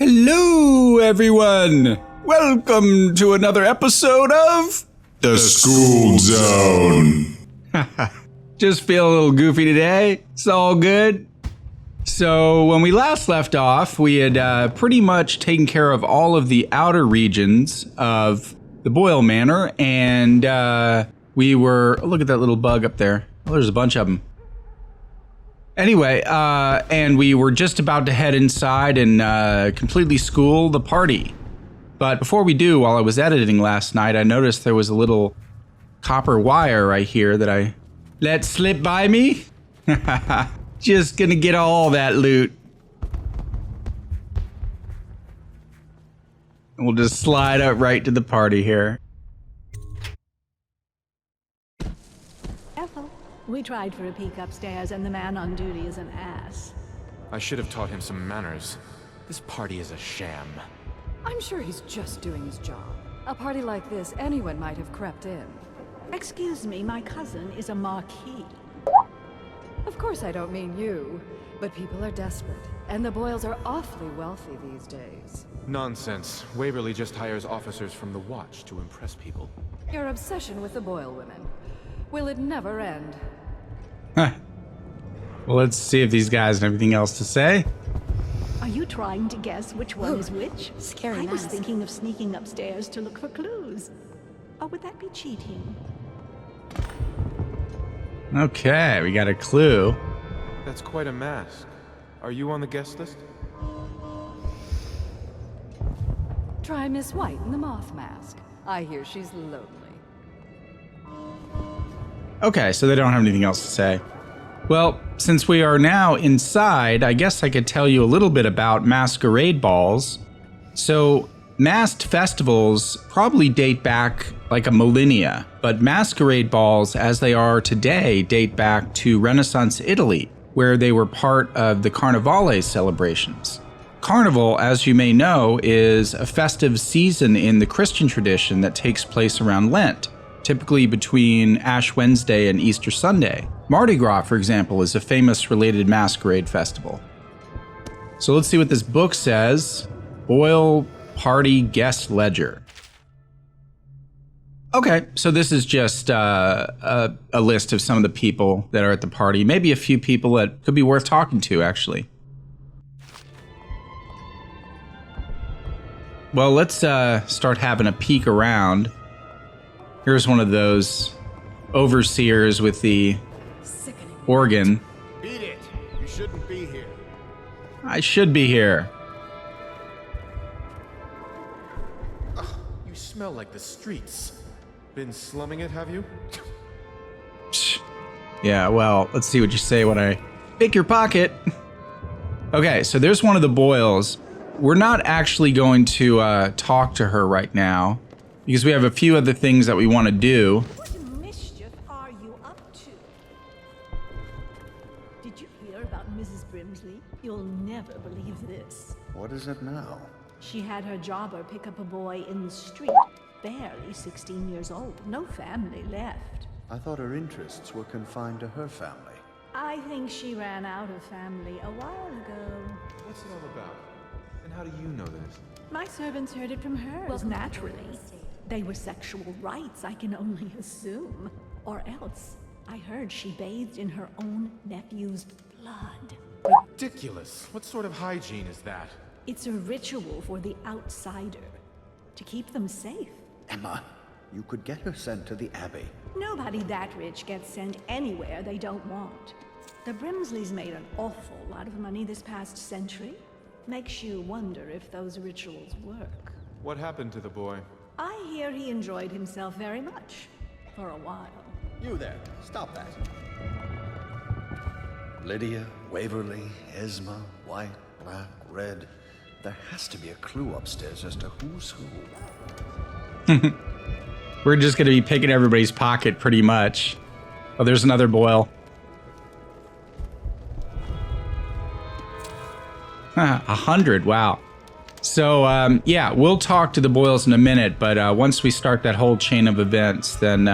Hello, everyone! Welcome to another episode of The Skooled Zone. Just feel a little goofy today. It's all good. So when we last left off, we had pretty much taken care of all of the outer regions of the Boyle Manor, and we were... look at that little bug up there. Oh, there's a bunch of them. Anyway, and we were just about to head inside and completely school the party. But before we do, while I was editing last night, I noticed there was a little copper wire right here that I let slip by me. Just gonna get all that loot. And we'll just slide up right to the party here. We tried for a peek upstairs, and the man on duty is an ass. I should have taught him some manners. This party is a sham. I'm sure he's just doing his job. A party like this, anyone might have crept in. Excuse me, my cousin is a marquis. Of course I don't mean you, but people are desperate, and the Boyles are awfully wealthy these days. Nonsense. Waverly just hires officers from the Watch to impress people. Your obsession with the Boyle women. Will it never end? Huh. Well, let's see if these guys have anything else to say. Are you trying to guess which one is which? Scary I was mask. thinking of sneaking upstairs to look for clues. Or would that be cheating? Okay, we got a clue. That's quite a mask. Are you on the guest list? Try Miss White in the moth mask. I hear she's lonely. Okay, so they don't have anything else to say. Well, since we are now inside, I guess I could tell you a little bit about masquerade balls. So, masked festivals probably date back like a millennia, but masquerade balls, as they are today, date back to Renaissance Italy, where they were part of the carnivale celebrations. Carnival, as you may know, is a festive season in the Christian tradition that takes place around Lent, typically between Ash Wednesday and Easter Sunday. Mardi Gras, for example, is a famous related masquerade festival. So let's see what this book says. Boyle Party Guest Ledger. Okay, so this is just a list of some of the people that are at the party. Maybe a few people that could be worth talking to, actually. Well, let's start having a peek around. Here's one of those overseers with the organ. Beat it. You shouldn't be here. I should be here. Ugh, you smell like the streets. Been slumming it, have you? Psh. Yeah, well, let's see what you say when I pick your pocket. Okay, so there's one of the Boyles. We're not actually going to talk to her right now, because we have a few other things that we want to do. What mischief are you up to? Did you hear about Mrs. Brimsley? You'll never believe this. What is it now? She had her jobber pick up a boy in the street, barely 16 years old, no family left. I thought her interests were confined to her family. I think she ran out of family a while ago. What's it all about? And how do you know this? My servants heard it from her, naturally. They were sexual rights, I can only assume. Or else, I heard she bathed in her own nephew's blood. Ridiculous. What sort of hygiene is that? It's a ritual for the outsider, to keep them safe. Emma, you could get her sent to the Abbey. Nobody that rich gets sent anywhere they don't want. The Brimsleys made an awful lot of money this past century. Makes you wonder if those rituals work. What happened to the boy? I hear he enjoyed himself very much, for a while. You there, stop that. Lydia, Waverly, Esma, white, black, red. There has to be a clue upstairs as to who's who. We're just going to be picking everybody's pocket pretty much. Oh, there's another Boyle. 100, wow. So, yeah, we'll talk to the Boyles in a minute, but once we start that whole chain of events, then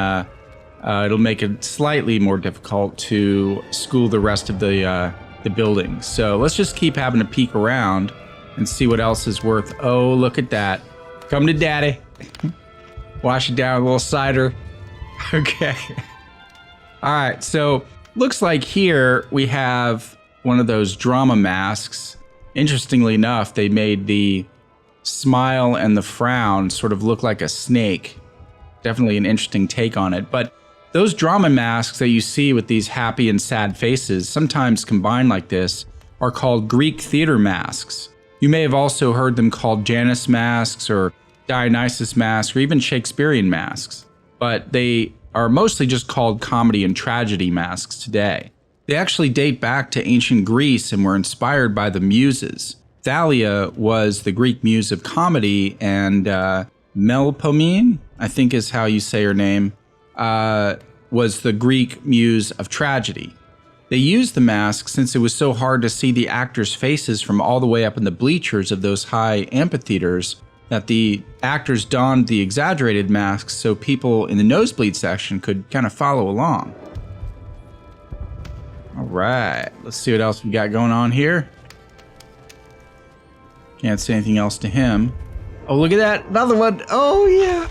it'll make it slightly more difficult to school the rest of the buildings. So let's just keep having a peek around. and see what else is worth. Oh, look at that. Come to daddy. Wash it down with a little cider. Okay. All right, so looks like here we have one of those drama masks. Interestingly enough, they made the smile and the frown sort of look like a snake. Definitely an interesting take on it. But those drama masks that you see with these happy and sad faces, sometimes combined like this, are called Greek theater masks. You may have also heard them called Janus masks or Dionysus masks or even Shakespearean masks. But they are mostly just called comedy and tragedy masks today. They actually date back to ancient Greece and were inspired by the muses. Thalia was the Greek muse of comedy, and Melpomene, I think is how you say her name, was the Greek muse of tragedy. They used the mask since it was so hard to see the actors' faces from all the way up in the bleachers of those high amphitheaters that the actors donned the exaggerated masks so people in the nosebleed section could kind of follow along. All right, let's see what else we got going on here. Can't say anything else to him. Oh, look at that, another one. Oh, yeah.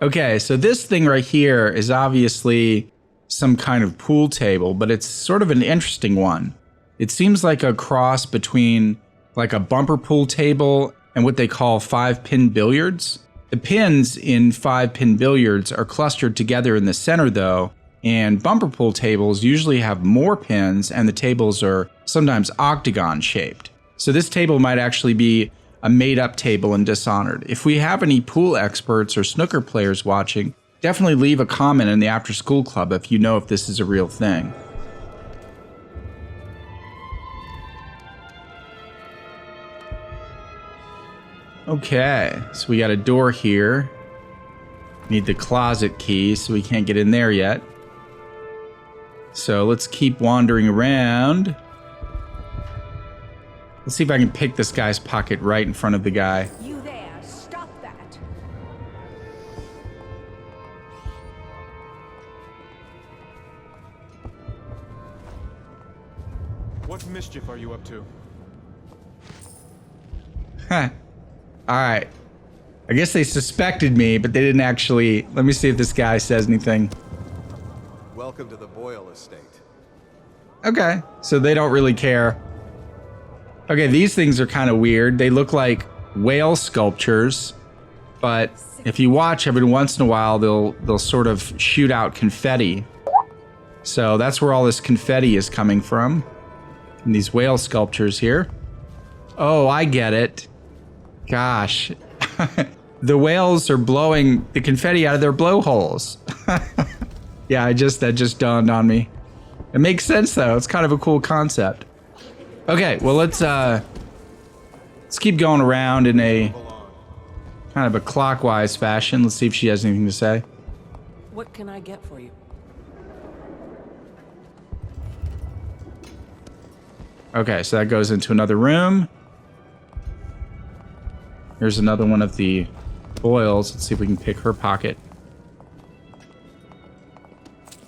Okay, so this thing right here is obviously some kind of pool table, but it's sort of an interesting one. It seems like a cross between like a bumper pool table and what they call 5-pin billiards. The pins in 5-pin billiards are clustered together in the center though, and bumper pool tables usually have more pins and the tables are sometimes octagon shaped. So this table might actually be a made-up table in Dishonored. If we have any pool experts or snooker players watching, definitely leave a comment in the After School Club if you know if this is a real thing. Okay, so we got a door here. Need the closet key, so we can't get in there yet. So let's keep wandering around. Let's see if I can pick this guy's pocket right in front of the guy. You there, stop that. What mischief are you up to? Huh. All right. I guess they suspected me, but they didn't actually. Let me see if this guy says anything. Welcome to the Boyle estate. Okay, so they don't really care. Okay, these things are kind of weird. They look like whale sculptures, but if you watch every once in a while, they'll sort of shoot out confetti. So that's where all this confetti is coming from. And these whale sculptures here. Oh, I get it. Gosh. The whales are blowing the confetti out of their blowholes. Yeah, that just dawned on me. It makes sense though. It's kind of a cool concept. Okay, well let's keep going around in a kind of a clockwise fashion. Let's see if she has anything to say. What can I get for you? Okay, so that goes into another room. Here's another one of the Boyles. Let's see if we can pick her pocket.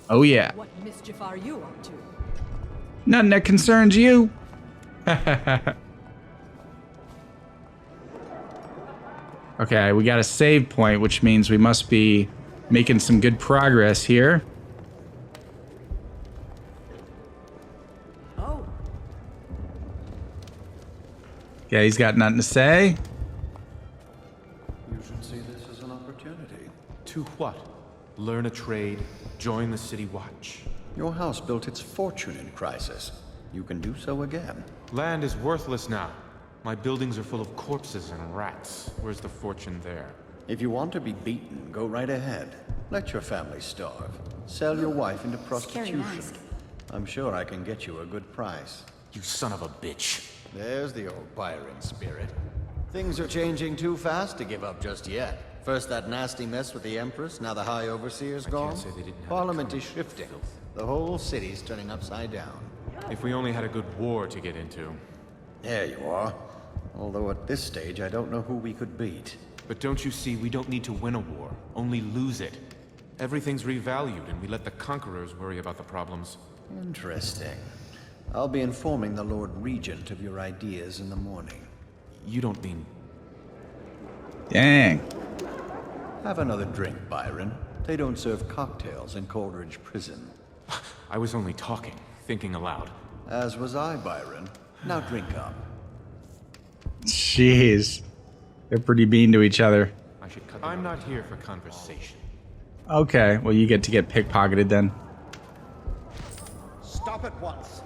Oh yeah. What mischief are you up to? Nothing that concerns you. Okay, we got a save point, which means we must be making some good progress here. Oh, Yeah, he's got nothing to say. You should see this as an opportunity. To what? Learn a trade, join the city watch. Your house built its fortune in crisis. You can do so again. Land is worthless now. My buildings are full of corpses and rats. Where's the fortune there? If you want to be beaten, go right ahead. Let your family starve. Sell your wife into prostitution. I'm sure I can get you a good price. You son of a bitch. There's the old Byron spirit. Things are changing too fast to give up just yet. First that nasty mess with the Empress, now the High Overseer's gone. say they didn't have Parliament the is shifting. The whole city's turning upside down. If we only had a good war to get into. There you are. Although at this stage, I don't know who we could beat. But don't you see, we don't need to win a war, only lose it. Everything's revalued and we let the conquerors worry about the problems. Interesting. I'll be informing the Lord Regent of your ideas in the morning. You don't mean... Dang. Have another drink, Byron. They don't serve cocktails in Coleridge Prison. I was only talking, thinking aloud. As was I, Byron. Now drink up. Jeez. They're pretty mean to each other. I should cut them I'm not here for conversation. Okay, well, you get to get pickpocketed then. Stop at once.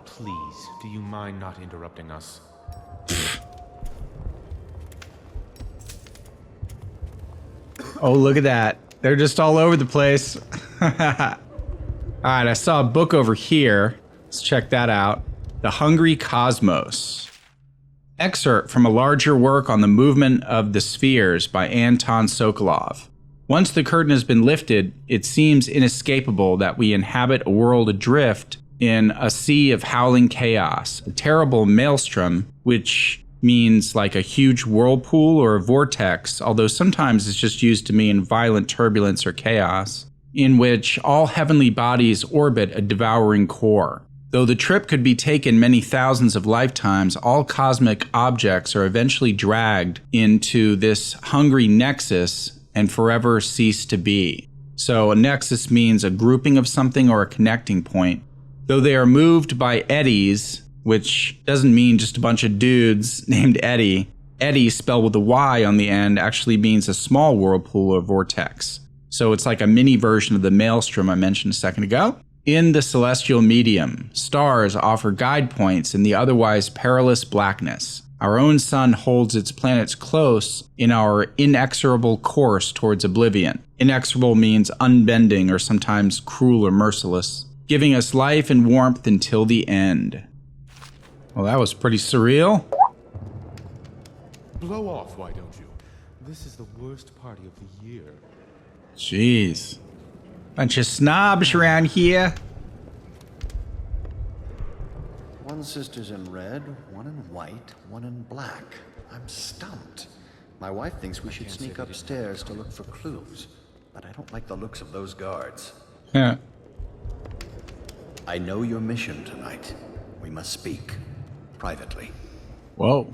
Please, do you mind not interrupting us? Oh, look at that. They're just all over the place. Alright, I saw a book over here. Let's check that out. The Hungry Cosmos. Excerpt from a larger work on the movement of the spheres by Anton Sokolov. Once the curtain has been lifted, it seems inescapable that we inhabit a world adrift in a sea of howling chaos, a terrible maelstrom, which means like a huge whirlpool or a vortex, although sometimes it's just used to mean violent turbulence or chaos, in which all heavenly bodies orbit a devouring core. Though the trip could be taken many thousands of lifetimes, all cosmic objects are eventually dragged into this hungry nexus and forever cease to be. So a nexus means a grouping of something or a connecting point. Though they are moved by eddies, which doesn't mean just a bunch of dudes named Eddie. Eddie, spelled with a Y on the end, actually means a small whirlpool or vortex. So it's like a mini version of the maelstrom I mentioned a second ago. In the celestial medium, stars offer guide points in the otherwise perilous blackness. Our own sun holds its planets close in our inexorable course towards oblivion. Inexorable means unbending or sometimes cruel or merciless, giving us life and warmth until the end. Well, that was pretty surreal. Blow off, why don't you? This is the worst party of the year. Jeez. Bunch of snobs around here. One sister's in red, one in white, one in black. I'm stumped. My wife thinks we should sneak upstairs to look for clues, but I don't like the looks of those guards. Yeah. I know your mission tonight. We must speak. Privately. Whoa.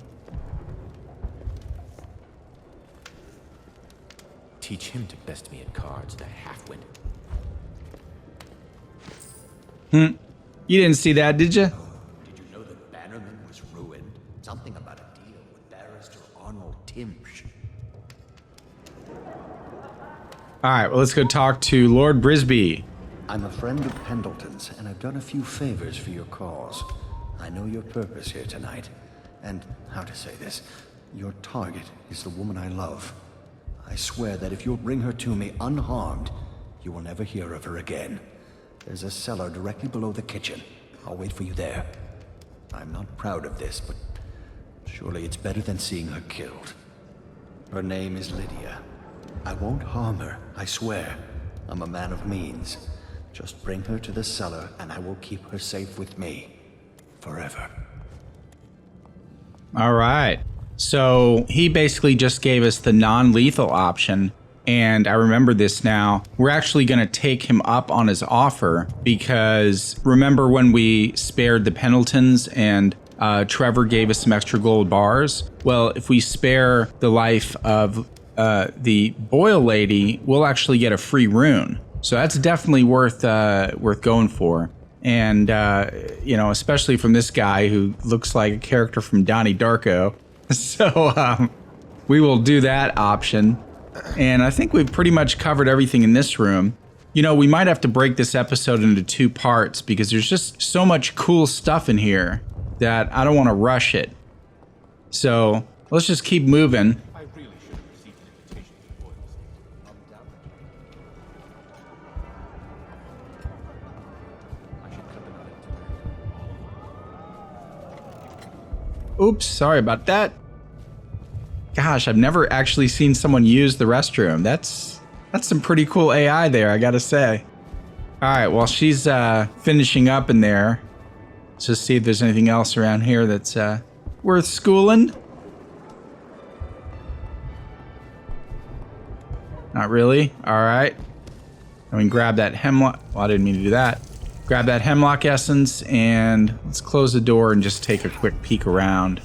Teach him to best me at cards, the half-wit. You didn't see that, did you? Did you know that Bannerman was ruined? Something about a deal with Barrister Arnold Timsh. Alright, well, let's go talk to Lord Brisby. I'm a friend of Pendleton's, and I've done a few favors for your cause. I know your purpose here tonight, and how to say this, your target is the woman I love. I swear that if you'll bring her to me unharmed, you will never hear of her again. There's a cellar directly below the kitchen. I'll wait for you there. I'm not proud of this, but surely it's better than seeing her killed. Her name is Lydia. I won't harm her, I swear. I'm a man of means. Just bring her to the cellar, and I will keep her safe with me. Forever. All right. So he basically just gave us the non-lethal option. And I remember this now. We're actually going to take him up on his offer because remember when we spared the Pendletons and Trevor gave us some extra gold bars? Well, if we spare the life of the Boyle lady, we'll actually get a free rune. So that's definitely worth going for. And, you know, especially from this guy who looks like a character from Donnie Darko. So we will do that option. And I think we've pretty much covered everything in this room. You know, we might have to break this episode into 2 parts because there's just so much cool stuff in here that I don't want to rush it. So let's just keep moving. I really should have received an invitation to the Boyle. I should cut them out. Oops, sorry about that. Gosh, I've never actually seen someone use the restroom. That's some pretty cool AI there, I gotta say. All right, while she's finishing up in there, let's just see if there's anything else around here that's worth schooling. Not really. All right. I mean, grab that hemlock. Well, I didn't mean to do that. Grab that hemlock essence and let's close the door and just take a quick peek around.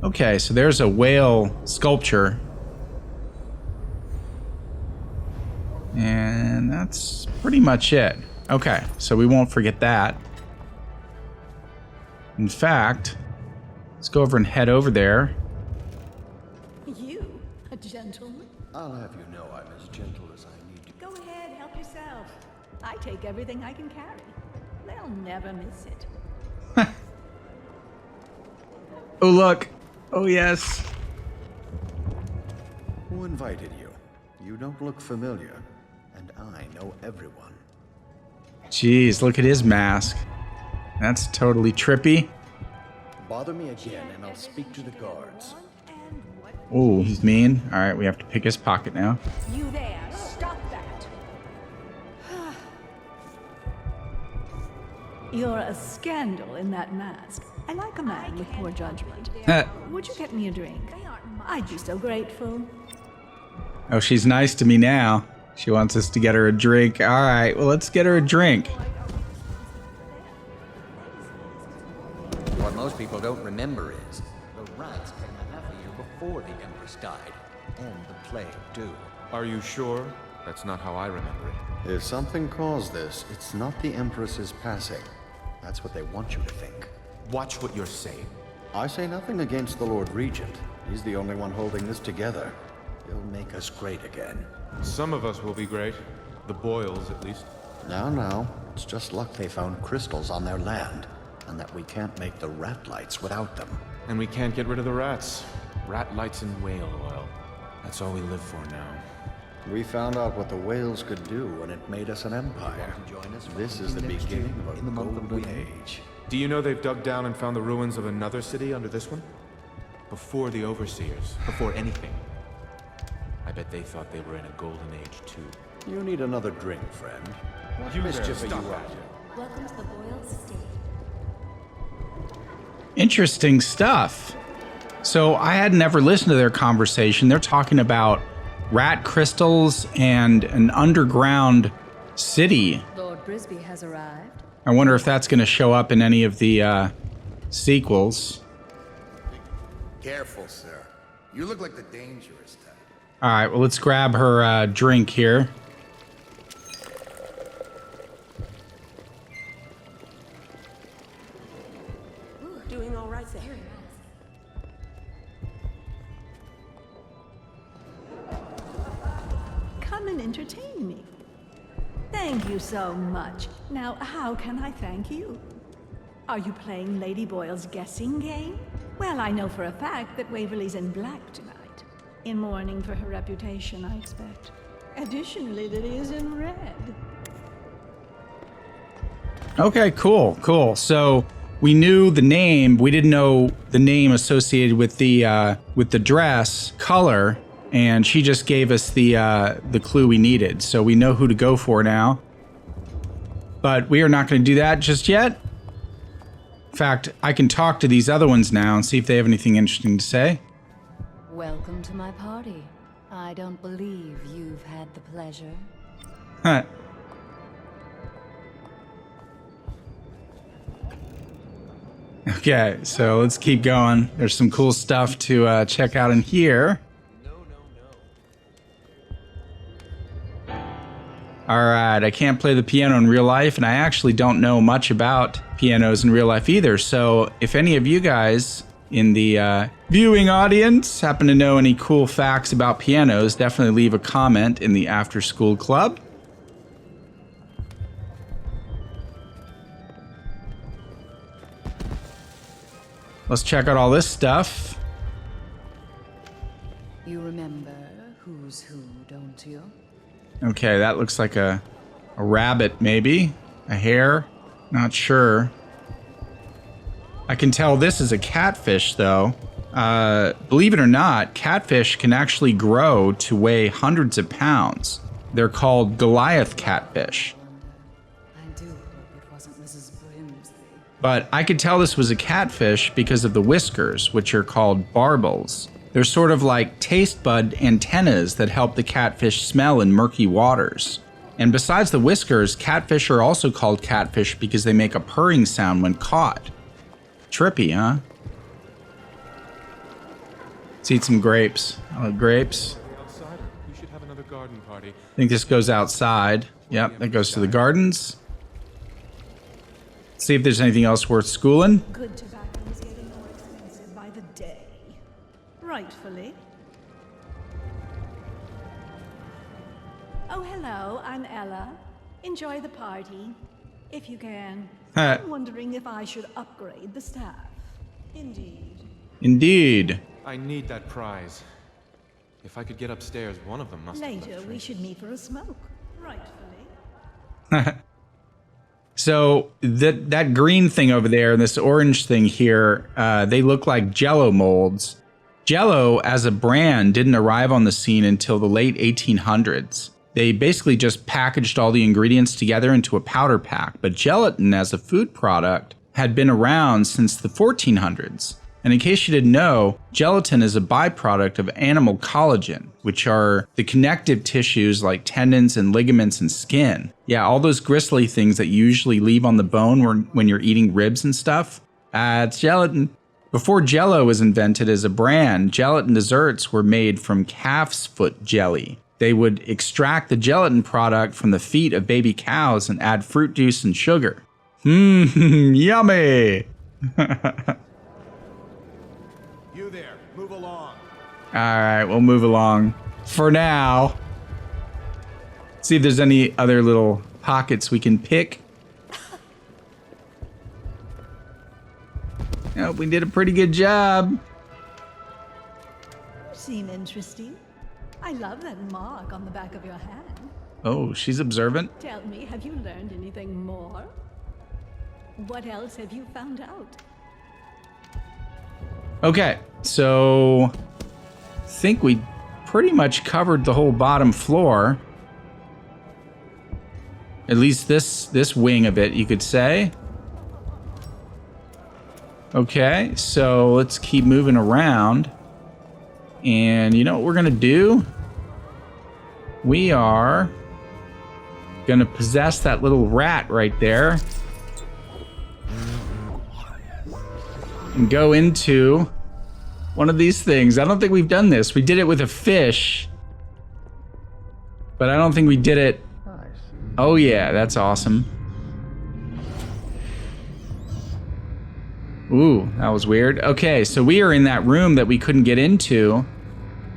Okay, so there's a whale sculpture. And that's pretty much it. Okay, so we won't forget that. In fact, let's go over and head over there. You, a gentleman? I'll have you know I'm as gentle as I need to. Go ahead, help yourself. I take everything I can carry. They'll never miss it. Oh, look. Oh, yes. Who invited you? You don't look familiar, and I know everyone. Jeez, look at his mask. That's totally trippy. Bother me again, and I'll speak to the guards. Oh, he's mean. All right, we have to pick his pocket now. You there, stop that. You're a scandal in that mask. I like a man with poor judgment. Would you get me a drink? I'd be so grateful. Oh, she's nice to me now. She wants us to get her a drink. All right, well, let's get her a drink. What most people don't remember is the rats came a half a year before the Empress died, and the plague too. Are you sure? That's not how I remember it. If something caused this, it's not the Empress's passing. That's what they want you to think. Watch what you're saying. I say nothing against the Lord Regent. He's the only one holding this together. He'll make us great again. Some of us will be great. The Boyles, at least. Now, it's just luck they found crystals on their land, and that we can't make the rat lights without them. And we can't get rid of the rats. Rat lights and whale oil. That's all we live for now. We found out what the whales could do, and it made us an empire. This is the beginning of a golden age. Do you know they've dug down and found the ruins of another city under this one? Before the overseers, before anything. I bet they thought they were in a golden age too. You need another drink, friend. What You mischief there, are stop you that. up to? Welcome to the Boyle estate. Interesting stuff. So I had never listened to their conversation. They're talking about rat crystals and an underground city. Lord Brisby has arrived. I wonder if that's going to show up in any of the sequels. Careful, sir. You look like the dangerous type. All right, well, let's grab her drink here. Doing all right there. Come and entertain me. Thank you so much. Now, how can I thank you? Are you playing Lady Boyle's guessing game? Well, I know for a fact that Waverly's in black tonight. In mourning for her reputation, I expect. Additionally, Lydia's in red. Okay, cool. So we knew the name. We didn't know the name associated with the dress color, and she just gave us the clue we needed. So we know who to go for now. But we are not going to do that just yet. In fact, I can talk to these other ones now and see if they have anything interesting to say. Welcome to my party. I don't believe you've had the pleasure. Huh. Okay, so let's keep going. There's some cool stuff to check out in here. Alright, I can't play the piano in real life, and I actually don't know much about pianos in real life either, so if any of you guys in the viewing audience happen to know any cool facts about pianos, definitely leave a comment in the After School Club. Let's check out all this stuff. You remember who's who, don't you? Okay, that looks like a rabbit, maybe. A hare? Not sure. I can tell this is a catfish, though. Believe it or not, catfish can actually grow to weigh hundreds of pounds. They're called Goliath catfish. I do hope it wasn't Mrs. Brimsley. But I could tell this was a catfish because of the whiskers, which are called barbels. They're sort of like taste bud antennas that help the catfish smell in murky waters. And besides the whiskers, catfish are also called catfish because they make a purring sound when caught. Trippy, huh? Let's eat some grapes. I love grapes. Outside, you should have another garden party. I think this goes outside. Yep, that goes to the gardens. See if there's anything else worth schooling. Good tobacco is getting more expensive by the day. Rightfully. Oh, hello, I'm Ella. Enjoy the party, if you can. I'm wondering if I should upgrade the staff. Indeed. Indeed. I need that prize. If I could get upstairs, one of them must have Later, left we traces. should meet for a smoke. Rightfully. So that green thing over there and this orange thing here, they look like Jello molds. Jello as a brand didn't arrive on the scene until the late 1800s. They basically just packaged all the ingredients together into a powder pack, but gelatin as a food product had been around since the 1400s. And in case you didn't know, gelatin is a byproduct of animal collagen, which are the connective tissues like tendons and ligaments and skin. Yeah, all those gristly things that you usually leave on the bone when you're eating ribs and stuff. It's gelatin. Before Jello was invented as a brand, gelatin desserts were made from calf's foot jelly. They would extract the gelatin product from the feet of baby cows and add fruit juice and sugar. Yummy! You there, move along. Alright, we'll move along. For now. See if there's any other little pockets we can pick. Oh, we did a pretty good job. You seem interesting. I love that mark on the back of your hand. Oh, she's observant. Tell me, have you learned anything more? What else have you found out? Okay, so I think we pretty much covered the whole bottom floor. At least this wing of it, you could say. Okay, so let's keep moving around. And you know what we're gonna do? We are gonna possess that little rat right there. And go into one of these things. I don't think we've done this. We did it with a fish. But I don't think we did it. Oh yeah, that's awesome. Ooh, that was weird. Okay, so we are in that room that we couldn't get into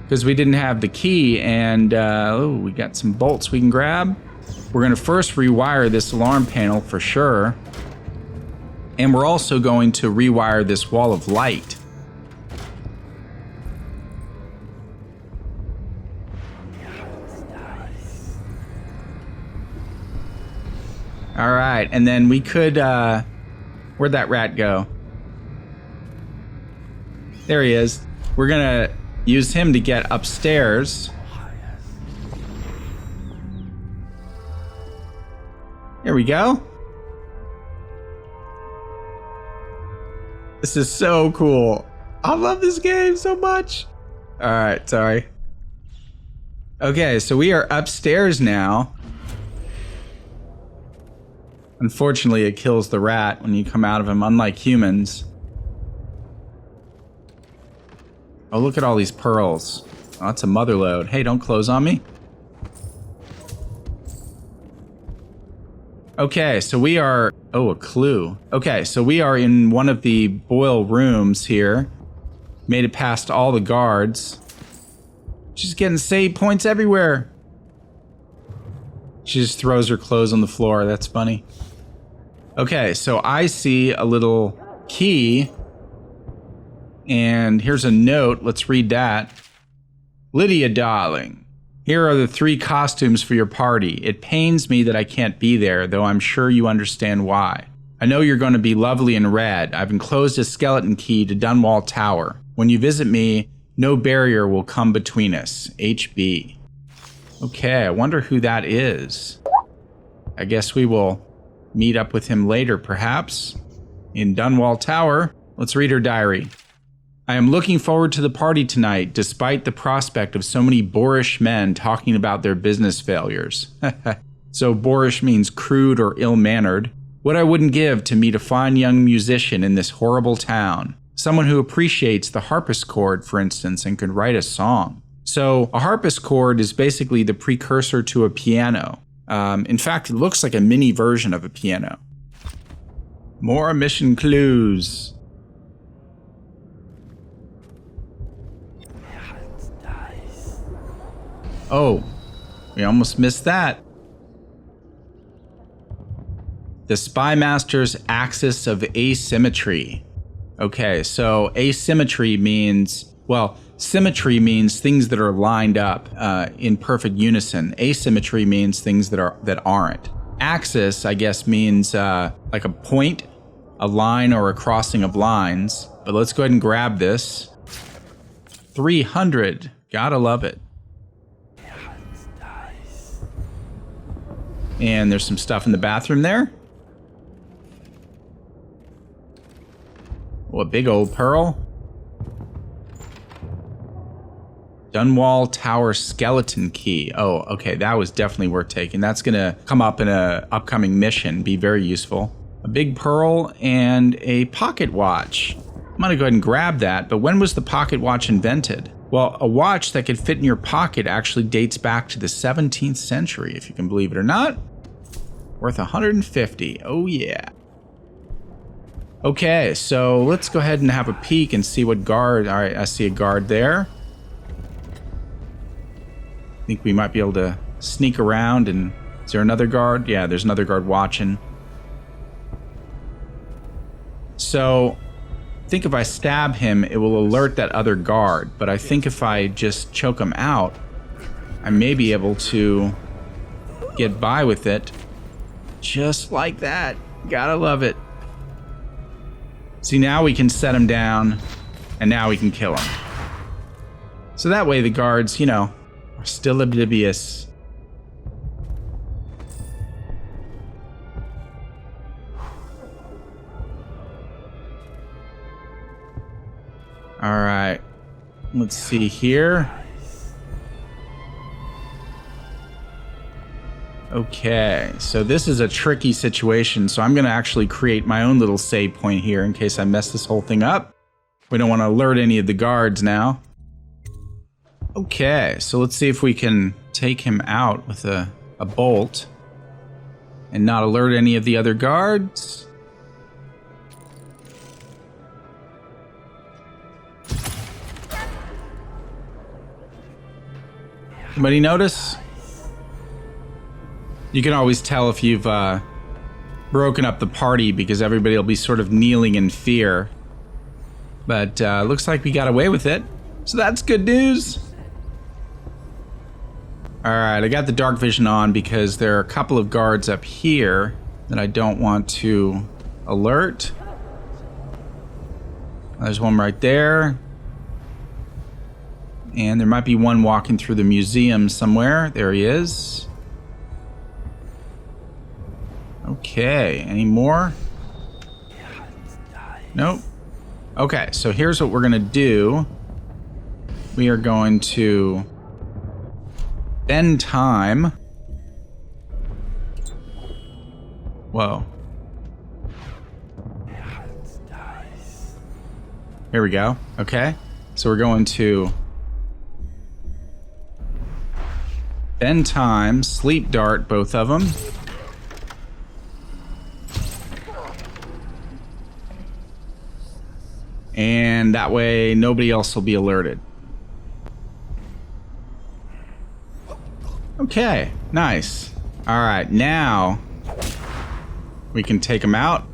because we didn't have the key, and oh, we got some bolts we can grab. We're gonna first rewire this alarm panel for sure. And we're also going to rewire this wall of light. All right, and then we could, where'd that rat go? There he is. We're gonna use him to get upstairs. There we go. This is so cool. I love this game so much. All right, sorry. Okay, so we are upstairs now. Unfortunately, it kills the rat when you come out of him, unlike humans. Oh, look at all these pearls. Oh, that's a mother lode. Hey, don't close on me. Okay, so we are... Oh, a clue. Okay, so we are in one of the Boyle rooms here. Made it past all the guards. She's getting save points everywhere. She just throws her clothes on the floor. That's funny. Okay, so I see a little key. And here's a note. Let's read that. Lydia, darling. Here are the 3 costumes for your party. It pains me that I can't be there, though I'm sure you understand why. I know you're going to be lovely in red. I've enclosed a skeleton key to Dunwall Tower. When you visit me, no barrier will come between us. HB. Okay, I wonder who that is. I guess we will meet up with him later, perhaps. In Dunwall Tower. Let's read her diary. I am looking forward to the party tonight, despite the prospect of so many boorish men talking about their business failures. So boorish means crude or ill-mannered. What I wouldn't give to meet a fine young musician in this horrible town. Someone who appreciates the harpsichord, for instance, and could write a song. So a harpsichord is basically the precursor to a piano. In fact, it looks like a mini version of a piano. More mission clues. Oh, we almost missed that. The Spy Master's axis of asymmetry. Okay, so asymmetry means, well, symmetry means things that are lined up in perfect unison. Asymmetry means things that aren't. Axis, I guess, means like a point, a line, or a crossing of lines. But let's go ahead and grab this. 300. Gotta love it. And there's some stuff in the bathroom there. Oh, a big old pearl. Dunwall Tower skeleton key. Oh, okay, that was definitely worth taking. That's gonna come up in a upcoming mission, be very useful. A big pearl and a pocket watch. I'm gonna go ahead and grab that, but when was the pocket watch invented? Well, a watch that could fit in your pocket actually dates back to the 17th century, if you can believe it or not. Worth 150, oh yeah. Okay, so let's go ahead and have a peek and see what guard, all right, I see a guard there. I think we might be able to sneak around and, is there another guard? Yeah, there's another guard watching. So, I think if I stab him, it will alert that other guard, but I think if I just choke him out, I may be able to get by with it. Just like that. Gotta love it. See, now we can set him down, and now we can kill him. So that way the guards, you know, are still oblivious. All right. Let's see here. Okay, so this is a tricky situation, so I'm going to actually create my own little save point here in case I mess this whole thing up. We don't want to alert any of the guards now. Okay, so let's see if we can take him out with a bolt and not alert any of the other guards. Anybody notice? You can always tell if you've broken up the party because everybody will be sort of kneeling in fear. But looks like we got away with it. So that's good news. Alright, I got the dark vision on because there are a couple of guards up here that I don't want to alert. There's one right there. And there might be one walking through the museum somewhere. There he is. Okay, any more? Nope. Okay, so here's what we're gonna do. We are going to bend time. Whoa. Here we go. Okay, so we're going to bend time, sleep dart, both of them. And that way, nobody else will be alerted. Okay, nice. All right, now we can take them out,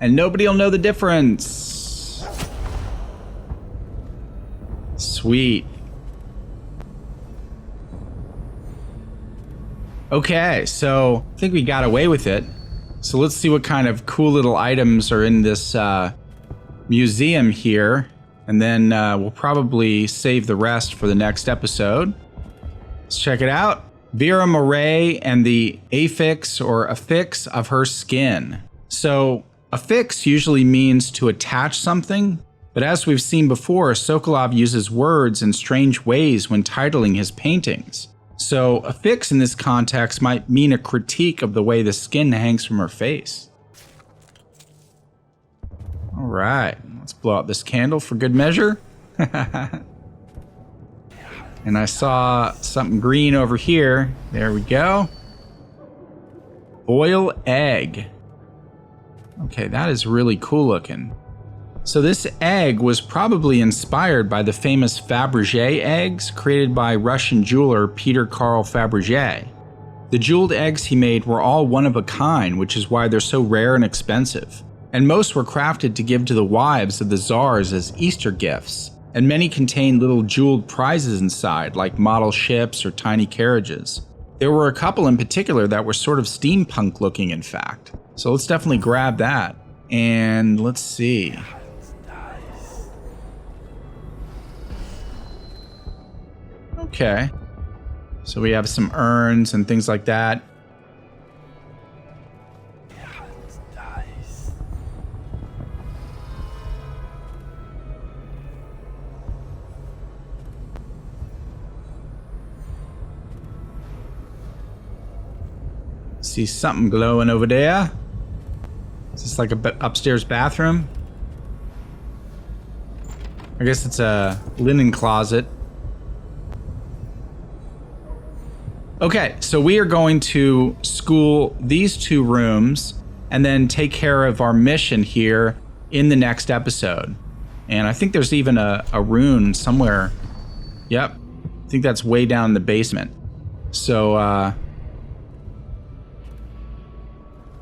and nobody will know the difference. Sweet. Okay, so I think we got away with it. So let's see what kind of cool little items are in this museum here, and then we'll probably save the rest for the next episode. Let's check it out. Vera Moray and the affix or affix of her skin. So affix usually means to attach something, But as we've seen before, Sokolov uses words in strange ways when titling his paintings. So affix in this context might mean a critique of the way the skin hangs from her face. All right, let's blow out this candle for good measure. And I saw something green over here. There we go. Boyle egg. Okay, that is really cool looking. So this egg was probably inspired by the famous Faberge eggs created by Russian jeweler Peter Carl Faberge. The jeweled eggs he made were all one of a kind, which is why they're so rare and expensive. And most were crafted to give to the wives of the czars as Easter gifts. And many contained little jeweled prizes inside, like model ships or tiny carriages. There were a couple in particular that were sort of steampunk looking, in fact. So let's definitely grab that. And let's see. Okay. So we have some urns and things like that. See something glowing over there. Is this like a upstairs bathroom? I guess it's a linen closet. Okay, so we are going to school these two rooms and then take care of our mission here in the next episode. And I think there's even a rune somewhere. Yep, I think that's way down in the basement. So,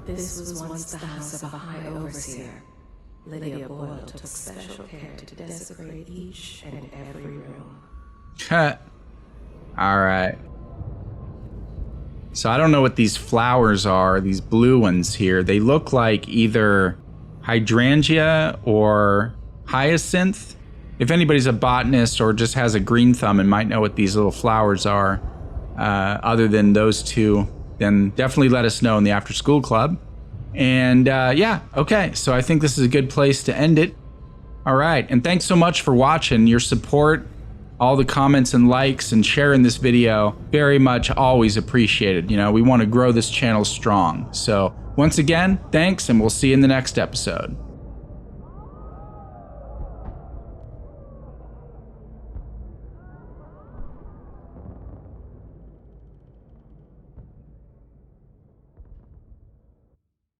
This was once the house of a high overseer. Lydia Boyle took special care to desecrate each and every room. all right. So I don't know what these flowers are, these blue ones here. They look like either hydrangea or hyacinth. If anybody's a botanist or just has a green thumb and might know what these little flowers are, other than those two, then definitely let us know in the After School Club. And yeah, okay, so I think this is a good place to end it. All right, and thanks so much for watching. Your support, all the comments and likes and sharing this video, very much always appreciated. You know, we want to grow this channel strong. So once again, thanks, and we'll see you in the next episode.